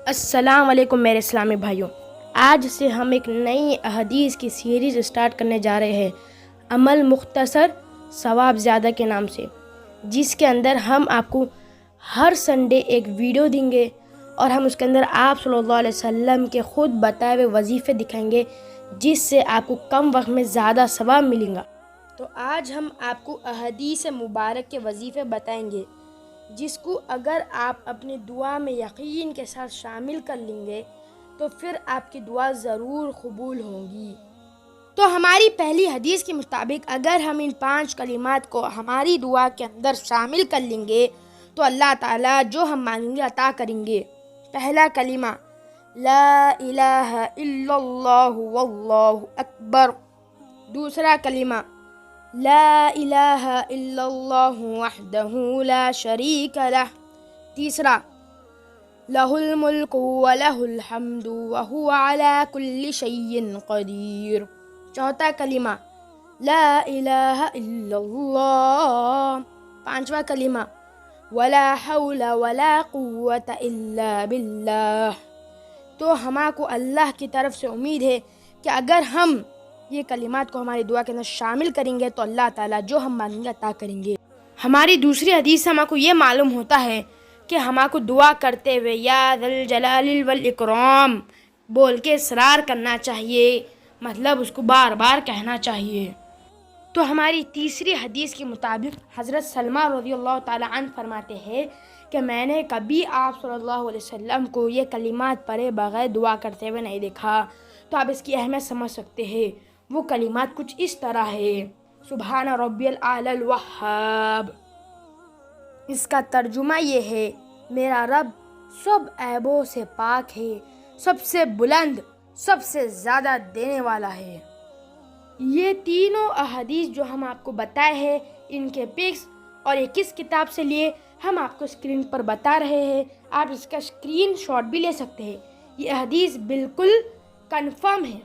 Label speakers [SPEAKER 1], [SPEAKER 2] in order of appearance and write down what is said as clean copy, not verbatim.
[SPEAKER 1] السلام علیکم میرے اسلامی بھائیوں، آج سے ہم ایک نئی احادیث کی سیریز اسٹارٹ کرنے جا رہے ہیں، عمل مختصر ثواب زیادہ کے نام سے، جس کے اندر ہم آپ کو ہر سنڈے ایک ویڈیو دیں گے اور ہم اس کے اندر آپ صلی اللہ علیہ وسلم کے خود بتائے ہوئے وظیفے دکھائیں گے، جس سے آپ کو کم وقت میں زیادہ ثواب ملیں گا۔ تو آج ہم آپ کو احادیث مبارک کے وظیفے بتائیں گے، جس کو اگر آپ اپنی دعا میں یقین کے ساتھ شامل کر لیں گے تو پھر آپ کی دعا ضرور قبول ہوگی۔ تو ہماری پہلی حدیث کے مطابق اگر ہم ان 5 کلمات کو ہماری دعا کے اندر شامل کر لیں گے تو اللہ تعالیٰ جو ہم مانگیں گے عطا کریں گے۔ پہلا کلمہ لا الہ الا اللہ واللہ اکبر۔ دوسرا کلمہ لا الہ الا اللہ وحدہ لا شریک لہ۔ تیسرا لہ الملک ولہ الحمد وہو علی کل شیء قدیر۔ چوتھا کلمہ لا الہ الا اللہ۔ پانچواں کلمہ ولا حول ولا قوة الا باللہ۔ تو ہما کو اللہ کی طرف سے امید ہے کہ اگر ہم یہ کلمات کو ہماری دعا کے اندر شامل کریں گے تو اللہ تعالیٰ جو ہم مانگیں گے عطا کریں گے۔ ہماری دوسری حدیث سے ہمیں کو یہ معلوم ہوتا ہے کہ ہمیں کو دعا کرتے ہوئے یا ذا الجلال والاکرام بول کے اصرار کرنا چاہیے، مطلب اس کو بار بار کہنا چاہیے۔ تو ہماری تیسری حدیث کے مطابق حضرت سلمہ رضی اللہ تعالیٰ عنہ فرماتے ہیں کہ میں نے کبھی آپ صلی اللہ علیہ وسلم کو یہ کلمات پڑھے بغیر دعا کرتے ہوئے نہیں دیکھا۔ تو آپ اس کی اہمیت سمجھ سکتے ہیں۔ وہ کلمات کچھ اس طرح ہے: سبحان ربی الاعلی الوہاب۔ اس کا ترجمہ یہ ہے: میرا رب سب عیبوں سے پاک ہے، سب سے بلند، سب سے زیادہ دینے والا ہے۔ یہ تینوں احادیث جو ہم آپ کو بتائے ہیں، ان کے پکس اور یہ کس کتاب سے لیے ہم آپ کو اسکرین پر بتا رہے ہیں، آپ اس کا اسکرین شاٹ بھی لے سکتے ہیں۔ یہ احادیث بالکل کنفرم ہے۔